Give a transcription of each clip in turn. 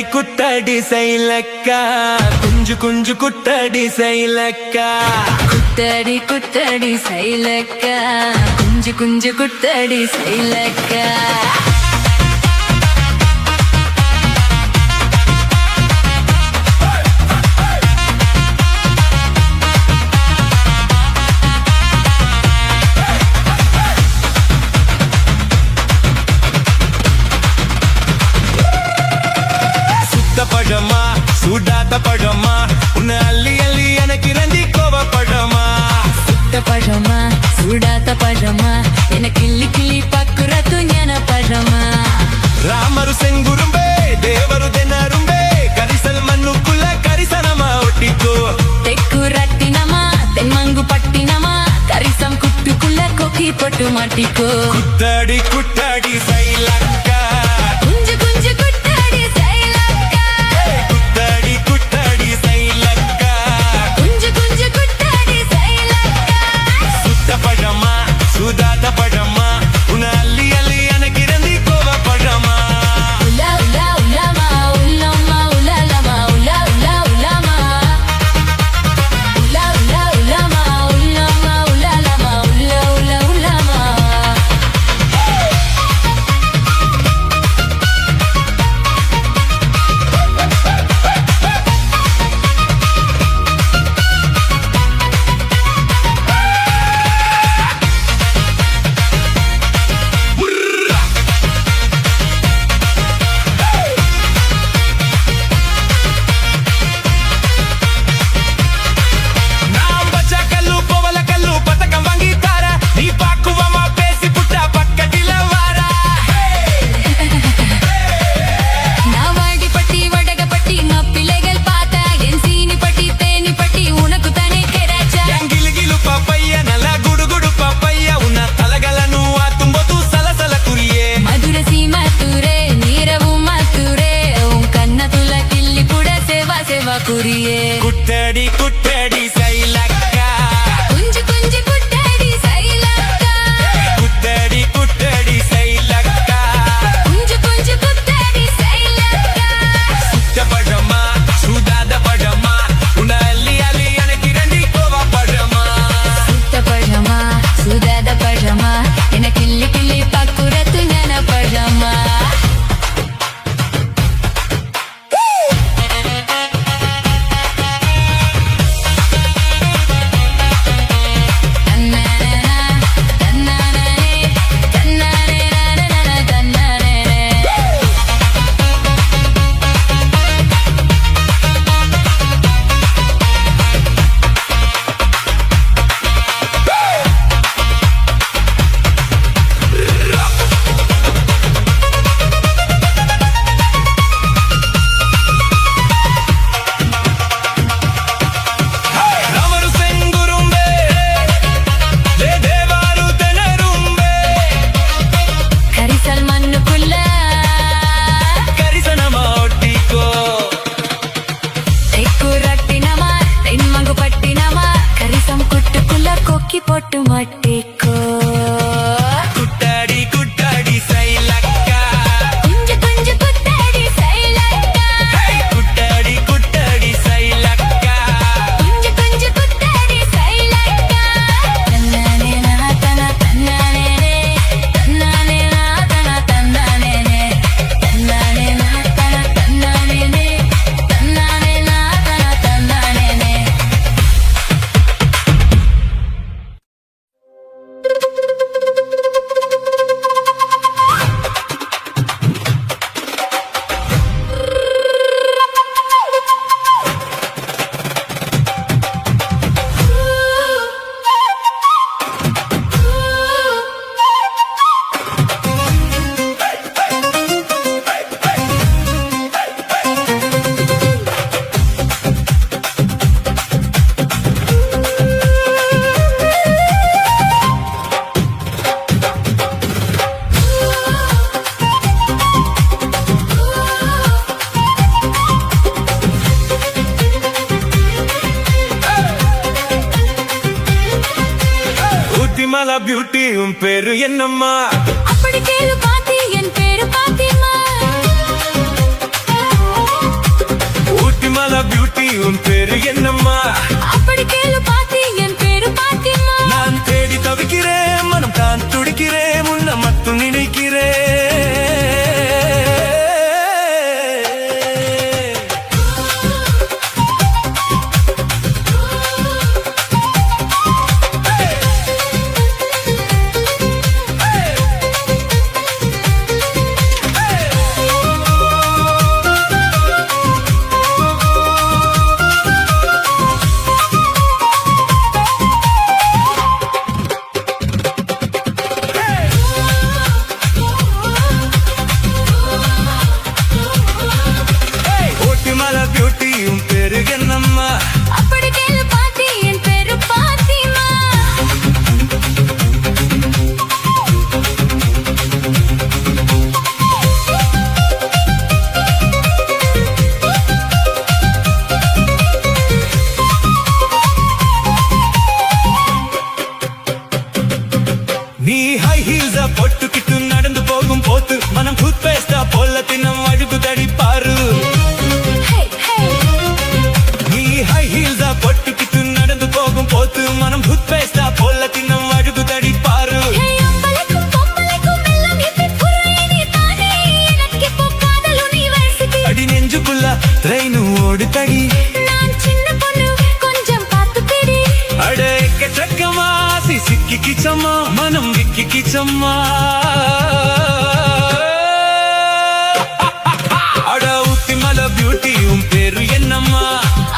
குத்தடி சைலக்கா குஞ்சு குஞ்சு குத்தடி சைலக்கா குத்தடி குத்தடி சைலக்கா குஞ்சு குஞ்சு குத்தடி சைலக்கா பழமா சூடாத பழமா உன்னை அள்ளி அள்ளி எனக்கு ரந்தி கோவப்பழமா சுத்த பழமா சூடாத பழமா எனக்கு கிள்ளி கிள்ளி பக்குறத்து ஞான பழமா ராமரு செங்குரும்பே தேவரு தென்னரும்பே கரிசல் மண்ணுக்குள்ள கரிசனமா ஒட்டிக்கோ தெக்கு ரட்டினமா தென்மங்கு பட்டினமா கரிசம் குட்டுக்குள்ள கொக்கி போட்டு மாட்டிக்கோ குத்தடி குத்தடி சைலக்கா குஞ்சு குஞ்சு குத்தடி சைலக்கா குத்தடி குத்தடி சைலக்கா குஞ்சு குஞ்சு குத்தடி சைலக்கா சுத்த பழமா சூதாத பழமா உன்னை அள்ளி அள்ளி எனக்கு ரந்தி கோவப்பழமா உலா உலா உலாமா உலமா உலலமா உலா உலா உலாமா உலா உலா உலாமா உலமா உலலமா உலா உலா உலாமா நான் பச்சா கல்லு போவல கல்லு பதக்கம் வாங்கி தார நீ பாக்குவமா பேசி புட்டா பக்கத்தில வாரா நாவாடி பட்டி வடகப்பட்டி மப்பிள்ளைகள் பார்த்தா என் சீனி பட்டி தேனி பட்டி உனக்கு தானே கிடைச்சா ಗಿಲು ಗಿಲು ಪಾಪಯ್ಯ ನಲ ಗುಡು ಗುಡು ಪಾಪಯ್ಯ ಉನ್ನ ತಲಗಲನು ತುಂಬದು ಸಲಸಲ ಕುರಿಯೇ ಮಧುರ ಸೀಮಾ ತೂರೇ ನೀರವು ಮಾತೂರೇ ಉನ್ ಕನ್ನ ತುಲ ಕಿಲ್ಲಿ ಕೂಡ ಸೇವಾ ಸೇವಾ ಕುರಿಯೇ ಕುಟ್ಟಡಿ ಕುಟ್ಟಡಿ ಸೈಲಕ್ಕ ಕುಂಜು ಕುಂಜು ಕುಟ್ಟಡಿ ಸೈಲಕ್ಕ ಕುಟ್ಟಡಿ ಕುಟ್ಟಡಿ ಸೈಲಕ್ಕ ಕುಂಜು ಕುಂಜು ಕುಟ್ಟಡಿ ಸೈಲಕ್ಕ ಸುತ್ತ ಪಡಮ ಸುದಾದ ಪಡಮ ಉನ್ನ ಅಲ್ಲಿ ಅಲ್ಲಿ ಅನಕಿ ರಂಡಿ ಕೋವ ಪಡಮ ಸುತ್ತ ಪಜಮ ಸುದಾದ ಪಜಮ ಎನ ಕಿಲ್ಲಿ ಕಿಲ್ಲಿ ಪಕ್ಕುರತು ನನ್ನ ಪಜಮ ರಾಮರು ಸೆಂಗುರುಂಬೆ ಲೇ ದೇವರು ತೆನರುಂಬೆ ಕರಿಸಲ್ ಮಣ್ಣು ಕುಲ್ಲ ಕರಿಸನ ಮಾಟಿಕೋ தெக்கு ரட்டினமா தென்மங்கு பட்டினமா கரிசம் குட்டுக்குள்ள கொக்கி போட்டு மாட்டிக்கோ ಕುಟ್ಟಡಿ ಕುಟ್ಟಡಿ ಸೈಲಕ್ಕ குஞ்சு குஞ்சு குத்தடி சைலக்கா ಕುಟ್ಟಡಿ ಕುಟ್ಟಡಿ ಸೈಲಕ್ಕ குஞ்சு குஞ்சு குத்தடி சைலக்கா தன்னானே நாதன தன்னானே தன்னானே நாதன தன்னானே தன்னானே நாதன தன்னானே தன்னானே நாதன தன்னானே பாத்திமல பியூட்டி உன் பேரு என்னம்மா? அப்படி கேளு பாத்தி, என் பேரு பாத்திமா. உன் பேரு என்னம்மா அப்படி கேளு பாத்தி என் பேரு பாத்திமா நான் தேடி தவிக்கிறேன் மனம் தான் துடிக்கிறேன் உன்னை மட்டும் பியூட்டி உன் பேரு என்னம்மா அப்படி கேளு பாத்தி என் பேரு பாத்திமா நீ ஹை ஹீல்ஸ போட்டுக்கிட்டு நடந்து போகும் போது மனம் டூத் பேஸ்டா போல தினம் அழுகு தடி பாரு நீ ஹை ஹீல்ஸ போட்டுக்கிட்டு நடந்து போகும் போது மனம் டூத் பேஸ்டா போல தினம் அழுகு தடி பாரு அடி நெஞ்சுக்குள்ள ட்ரெயின் ஓடு தடி நான் சின்ன பொண்ணு கொஞ்சம் பார்த்து பிடி அட எக்கச்சக்கமா சிக்கி கிச்சம்மா மனம் விக்கி கிச்சம்மா அட உத்திமல பியூட்டி உன் பேரு என்னம்மா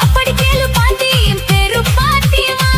அப்படி கேளு பாத்தி என் பேரு பாத்திமா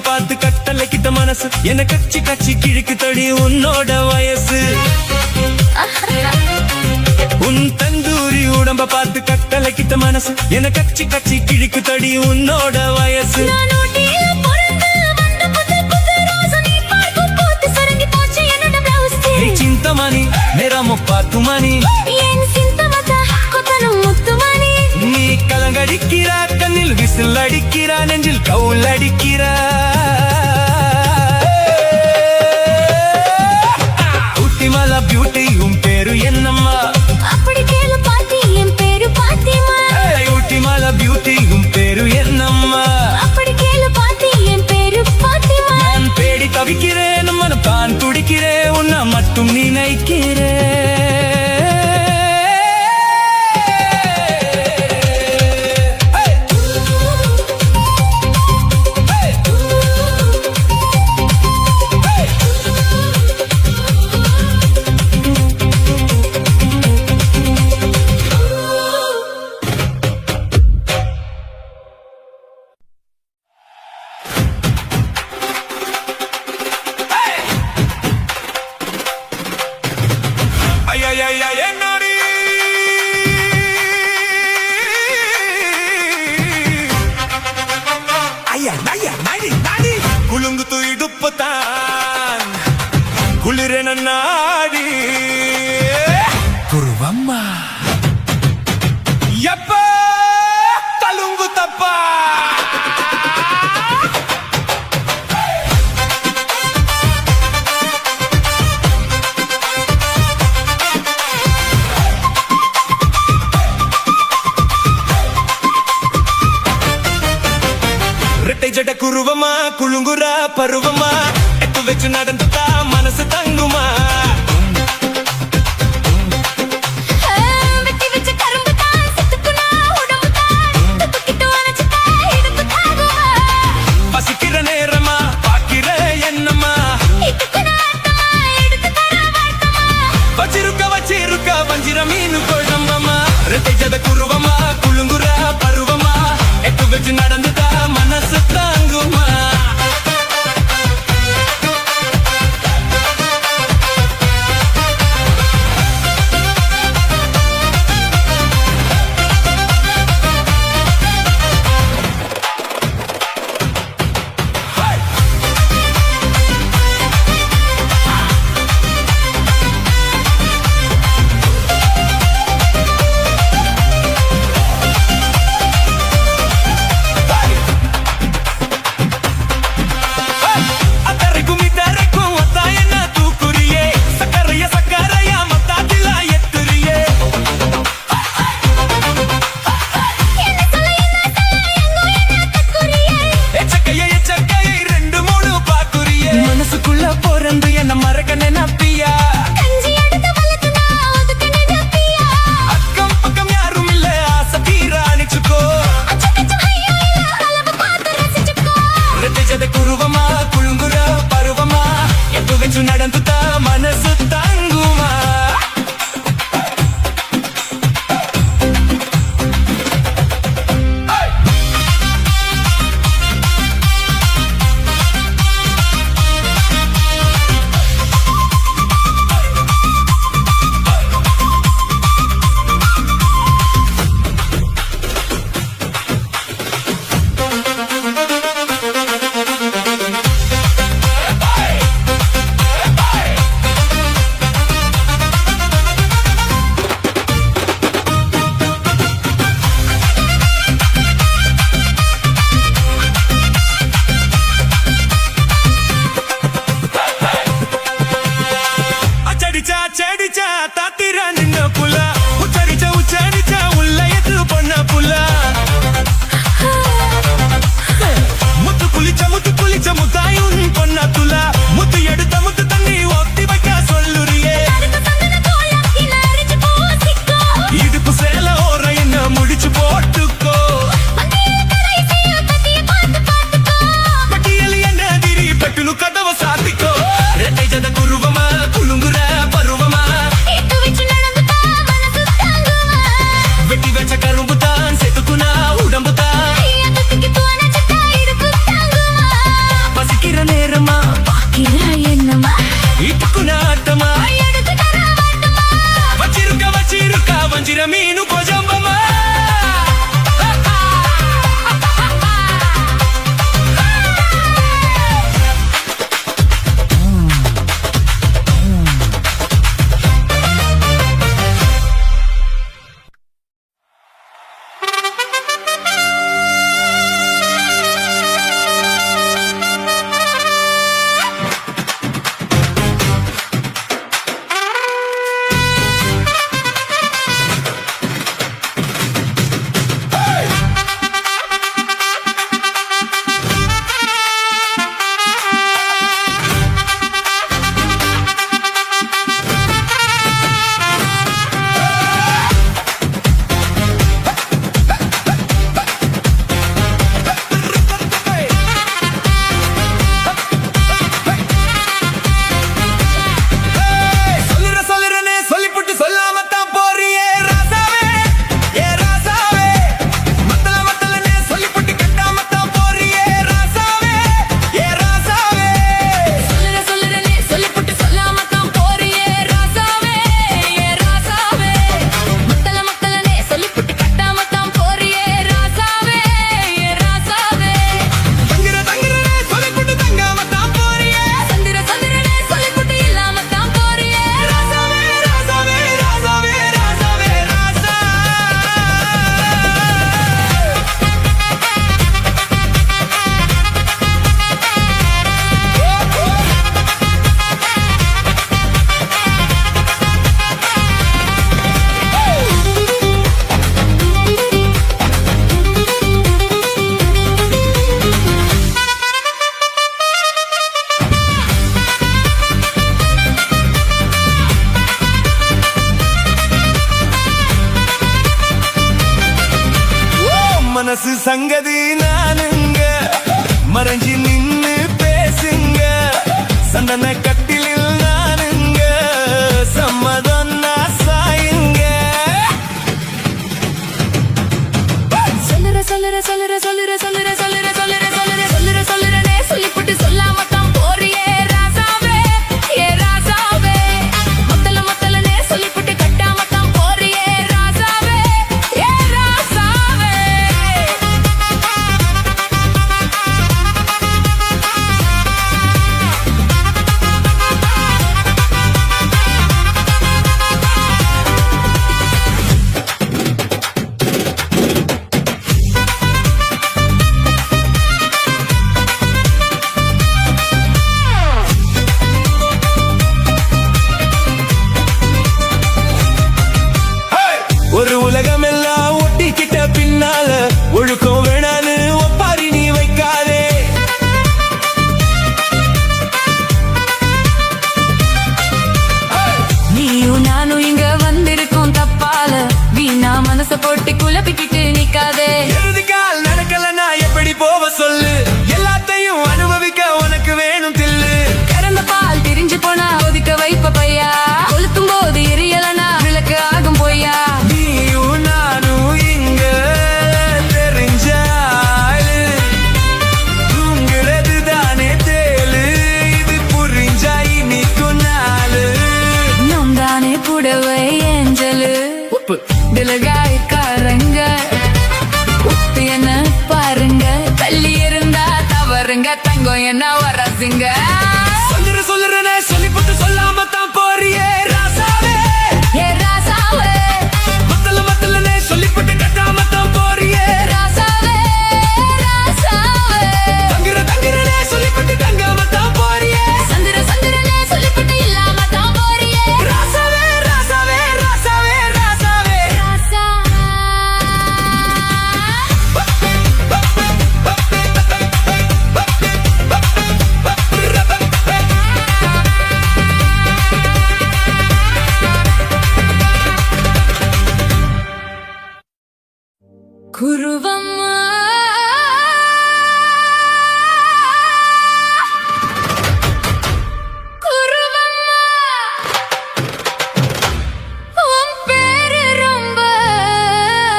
பார்த்து கட்டளை கிட்ட மனசு என்ன கச்சி கச்சி கிழக்கு தடி உன்னோட வயசு உன் தந்தூரி உடம்ப பார்த்து கட்டளை கிட்ட மனசு என்ன கச்சி கச்சி கிழக்கு தடி உன்னோட வயசு చింతమని మేరా ముప్పాతుమని நீ கலங்கடிக்கிறா கண்ணில் விசில் அடிக்கிறா நெஞ்சில் கவுல் அடிக்கிறா உத்திமலா பியூட்டி உன் பேரு என்னம்மா அப்படி கேளு பாத்தி என் பேரு பாத்திமா உத்திமலா பியூட்டி உன் பேரு என்னம்மா அப்படி கேளு பாத்தி என் பேரு பாத்திமா நான் தேடி தவிக்கிறேன் மனம் தான் துடிக்கிறேன் உன்னை மட்டும் நினைக்கிறேன் குலுங்குத்து இடுப்புத்தான் குளிரென நாடி குருவம்மா எப்ப தலுங்கு தப்பா ரெட்டை ஜட குருவமா குழுங்குறா பருவமா எட்டு வச்சு நடந்துட்டா மனசு தங்குமா வெட்டி வச்ச கரும்பு தான் செத்துக்குனா உடம்பு தான் துக்கிட்டு அணைச்சிட்டா இடுப்பு தாகுமா பசிக்கிற நேரமா பாக்கிற என்னம்மா இதுக்குனா வந்து என்ன மறக்க நினைப்பியா கஞ்சி எடுத்து வளர்த்து நான் ஒதுக்க நினைப்பியா அக்கம் பக்கம் யாரும் இல்ல ஆசை தீர அணிச்சுக்கோ அச்சச்சோ ஐயோ இல்ல அளவு பார்த்து ரசிச்சுக்கோ ரெட்டை ஜத குருவமா குழுங்குற பருவமா எப்ப வச்சு நடந்துட்டா மனசு தாங்குமா చెడిచా తాతిరా నిన్న పుల్ల ఉచ్చరిచా ఉల్ల ఎత్తు పొన్న పుల్ల ముత్తు కులిచ ముத்தாயும் பொன்ன துல முத்து எடுத்த முத்து தண்ணி ஒத்தி வைக்க சொல்லுறியே இடுப்பு சேல ஓர என்ன முடிச்சு போட்டுக்கோ பட்டியல் என்ன திரி பெட்டுனு கதவ சாத்திக்கோ ரெட்டை ஜத குருவமா குழுங்குற பருவமா வெட்டி வச்ச கரும்பு தான் செத்துக்குனா உடம்பு தான் பசிக்கிற நேரமா என்னமா இட்டுக்குன ஆட்டமா வச்சிருக்கா வஞ்சிர மீனு கொஜம்பமா மனசு சங்கதி நானுங்க மறைஞ்சி நின்னு பேசுங்க சந்தன கட்டிலில் நானுங்க சம்மதம் சாயுங்க சொல்லுறனே சொல்லிப்புட்டு சொல்லாமத்தான் போறியே ராசாவே ஏ ராசாவே மத்தலனே சொல்லிப்புட்டு கட்டாமத்தான் போறியே ராசாவே ஏ ராசாவே போட்டு குழப்பிக்கிட்டு நிக்காதே. இறுதி கால் நடக்கலனா எப்படி போவ சொல்லு, எல்லாத்தையும் அனுபவிக்க உனக்கு வேணும் தில்லு. கறந்த பால் திரிஞ்சு போனா ஒதுக்க வைப்ப பையா, கொளுத்தும் போது எரியலனா விளக்கு ஆகும் பொய்யா. நீயும் நானும் இங்க தெரிஞ்ச ஆளு, தூங்குறது தானே தேலு, இது புரிஞ்சா இனிக்கும் நாளு. நொந்தானே புடவை ஏஞ்சலு உப்பு விலகாய்க்காரங்க உப்பு என்ன பாருங்க, தள்ளி இருந்தா தவறுங்க, தங்கம் என்ன வரசுங்க. சொல்லுறனே சொல்லிப்பட்டு சொல்லாம தான் போறியே ராசாவே, ஏ ராசாவே மத்தலனே சொல்லிப்பட்டு கட்டாம தான் போறியே ராசாவே ராசாவே, தங்குறனே சொல்லிப்பட்டு தங்காம தான் போறியே சந்திரனே சொல்லிப்பட்டு இல்லாம தான் போறியே. ராசாவே ராசாவே ராசாவே ராசாவே. ராசா குருவம்மா குருவம்மா, உன் பேரு ரொம்ப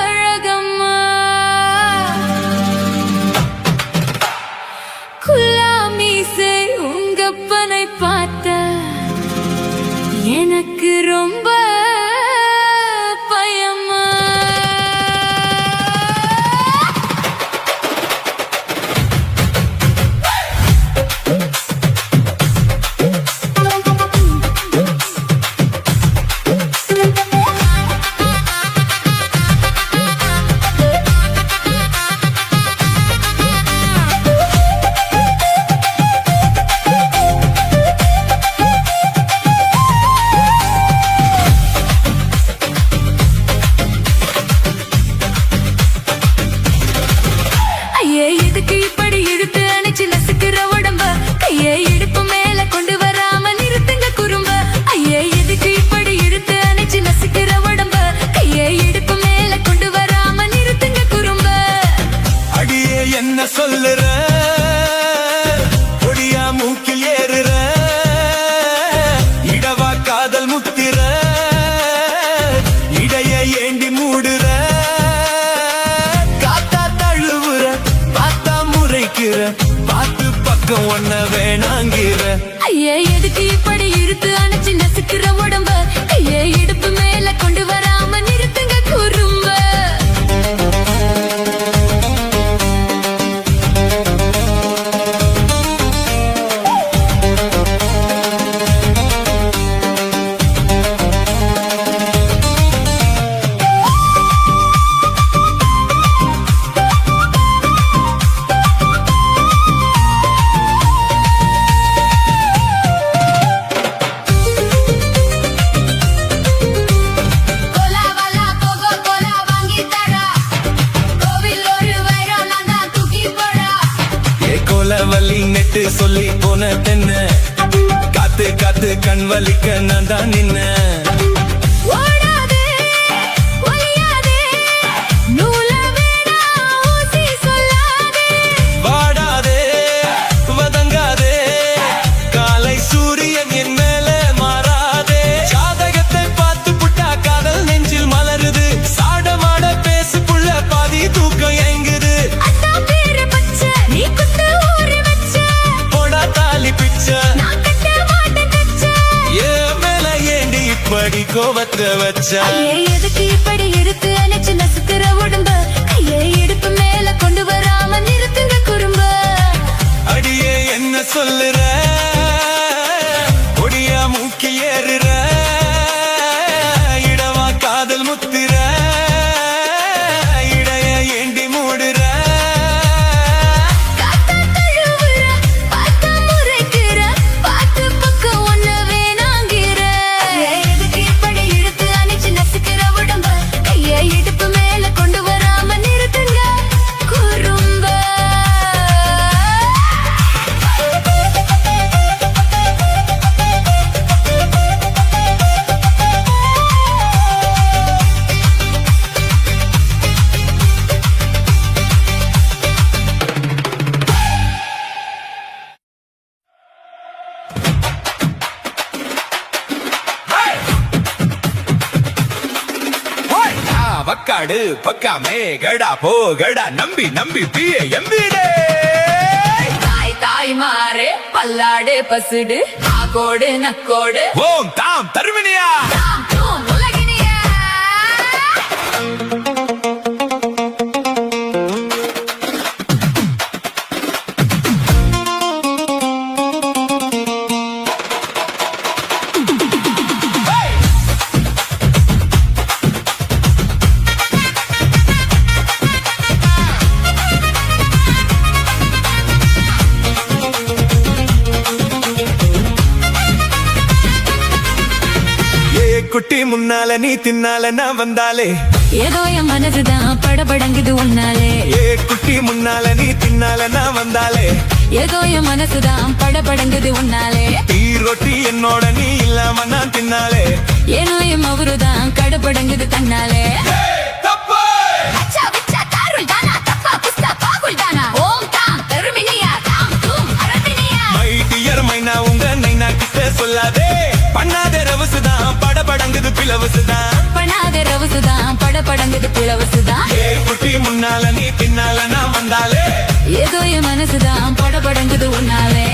அழகம்மா. குல்லாமீசை உங்கப்பனை பார்த்த எனக்கு ரொம்ப பயமா. ஐயே எதுக்கு இப்படி இழுத்து அணைச்சு நசுக்கிற உடம்ப, கையை இடுப்பு மேல கொண்டு வராம நிறுத்துங்க குறும்ப. ஐயே எதுக்கு இப்படி இழுத்து அணைச்சு நசுக்கிற உடம்ப, கையை இடுப்பு மேல கொண்டு வராம நிறுத்துங்க குறும்ப. அடியே என்ன சொல்லுற, ஒடியா மூக்கில் ஏறுற, இடவா காதல் முத்திர, இடைய ஏண்டி மூடுற, காத்தா தழுவுற, பார்த்தா முறைக்கிற, பார்த்து பக்கம் ஒன்ன வேணாங்கிற. ஐயே எதுக்கு இப்படி இழுத்து அணைச்சு நசுக்கிற உடம்ப, கையை இடுப்பு மேல கொண்டு வராம நிறுத்துங்க குறும்ப. கோலாவாலா கோகோ கோலா வாங்கி தரா, கோவில் ஒரு வைரம் நான் தான் தூக்கி போடா. ஏ கோலவல்லி நெட்டு சொல்லி போன தென்ன, காத்து காத்து கண் வலிக்க நான் தான் நின்ன. ஓடாதே ஒளியாதே, நூல வேணா ஊசி சொல்லாதே. வாடாதே வதங்காதே, காலை சூரியன் என் மேல மாறாதே. ஜாதகத்தை பார்த்து புட்டா காதல் நெஞ்சில் மலருது, சாடமாட பேசு புள்ள பாதி தூக்கம் எங்குது. அத்தா பேரு பச்சை, நீ குத்து ஊறி வச்ச, போடா தாலி பிச்ச, நான் கட்ட மாட்டேன் தச்ச. ஏன் மேல ஏண்டி இப்படி கோவத்தை வச்ச. ஐயே எதுக்கு இப்படி இழுத்து அணைச்சு நசுக்கிற உடம்ப, கையை இடுப்பு மேல கொண்டு வராம நிறுத்துங்க குறும்ப. அடியே என்ன சொல்லுற, ஒடியா மூக்கி ஏறுற, இடவா காதல் முத்திர, இடைய ஏண்டி மூடுற. காத்தா தழுவுற, பார்த்தா முறைக்கிற, பார்த்து பக்கம் ஒன்ன வேணாங்கிற. ஐயே எதுக்கு இப்படி இழுத்து அணைச்சு நசுக்கிற உடம்ப, கையை இடுப்பு மேல கொண்டு வராம நிறுத்துங்க குறும்ப. பக்காடு பக்காமே கடா போகடா நம்பி நம்பி பிய எம்பிடே தாய் தாய் மாறு பல்லாடு பசுடு ஆகோடு நக்கோடு ஓம் தாம் தருமினியா தாம் தூம் உலகினியா குட்டி முன்னால நீ தின்னால நான் வந்தாலே ஏதோ என் மனசுதான் படபடங்குது உன்னாலே குட்டி முன்னால நீ தின்னால நான் வந்தாலே ஏதோ என் மனசுதான் படபடங்குது உன்னாலே டீ ரொட்டி என்னோட நீ இல்லாம நான் தின்னாலே ஏனோ என் மவருதான் கடபடங்குது தன்னாலே தப்பு அச்சா விச்சா தாருள் தானா தப்பா புஸ்தா பாகுல் தானா ஓம் தாம் தருமினியா தாம் தூம் அரதினியா மை டியர் மைனா உங்க நைனா கிட்ட சொல்லாதே பண்ணாதே ரவுசுதான் படபடங்குது பிளவுசுதான் பண்ணாதே ரவுசுதான் படபடங்குது பிளவுசுதான் குட்டி முன்னால நீ பின்னால நான் வந்தாலே ஏதோ என் மனசுதான் படபடங்குது உன்னாலே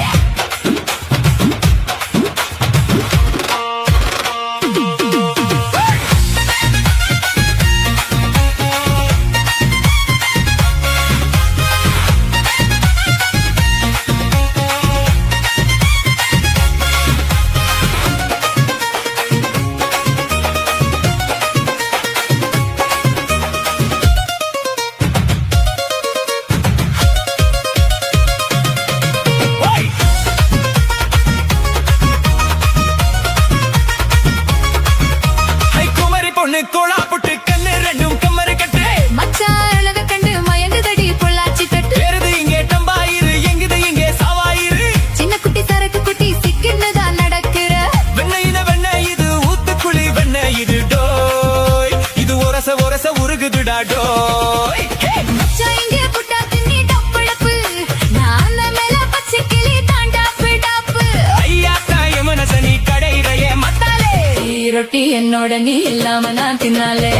பொண்ணு கோலா புட்டு கண்ணு ரெண்டும் கம்மரு கட்டு மச்சான் அழக கண்டு மயங்குதடி பொள்ளாச்சி தட்டு வேறுது இங்கே டம்பாயிரு எங்குது இங்கே சாவாயிரு சின்ன குட்டி சரக்கு குட்டி சிக்கின்னுதான் நடக்கிற வெண்ண இது ஊத்துக்குழி வெண்ண இது டோய் இது ஒரச ஒரச உருகுதுடா டோய் மச்சான் இங்கே புட்டா தின்னி டப்பளப்பு நான் மேல பச்சை கிளி தாண்டாப்பு டாப்பு ஐயா தாய மனச நீ கடையிறையே மத்தாலே ரொட்டி என்னோட நீ இல்லாம நான் தின்னாலே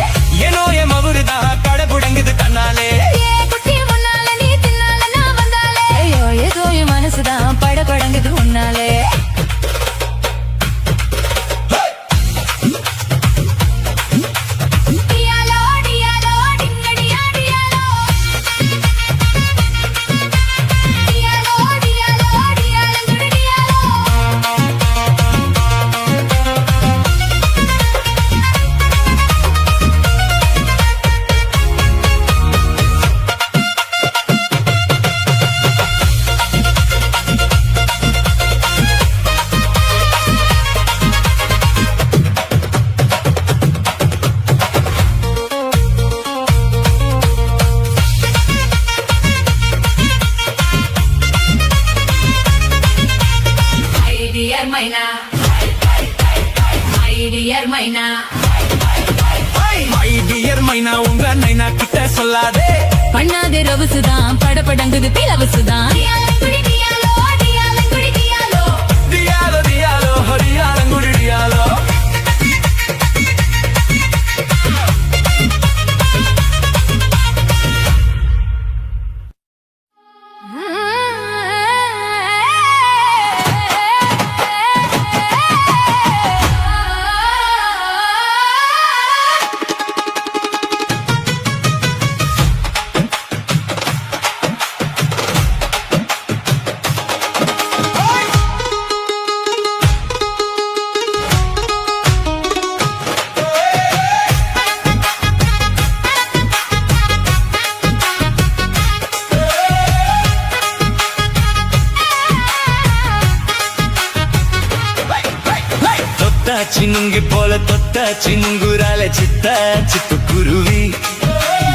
ஏனோ என் மவுருதா கடபுடங்குது தன்னாலே ஏ குட்டி முன்னால நீ தின்னால நான் வந்தாலே ஐயோ ஏதோ என் மனசுதான் படபடங்குது உன்னாலே டியாலோ டியாலோ டிங்கடியா டியாலோ டியாலோ டியாலோ டியாலங்குடி டியாலோ Dear Maina, my dear Maina, my dear மைனா உங்க நைனா கிட்ட சொல்லாதே பண்ணாதே ரவுசுதான் படபடங்குது பிளவுசுதான் டியாலங்குடி டியாலோ டியாலங்குடி டியாலோ டியாலோ டியாலோ ஹரியாலங்குடி டியாலோ சின்னுங்கி போல தொத்த சின்னுங்குறால சித்த சித்து குருவி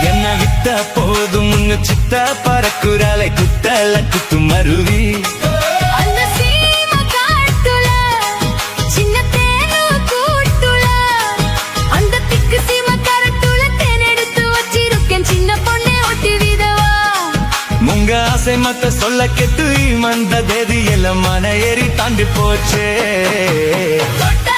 என்ன வித்த போதும் முன்னு சித்த பறக்குறால குத்தல குத்து மருவி அந்த சீம காட்டுல சின்ன தேனு கூட்டுல அந்த திக்கு சீம கரட்டுல தேன் எடுத்து வச்சிருக்கேன் சின்ன பொண்ணே ஒட்டி விதவா முங்க ஆசை மத்த சொல்ல கெட்டு மந்த தேதி எல்லாம் மன ஏறி தாண்டி போச்சே தொட்ட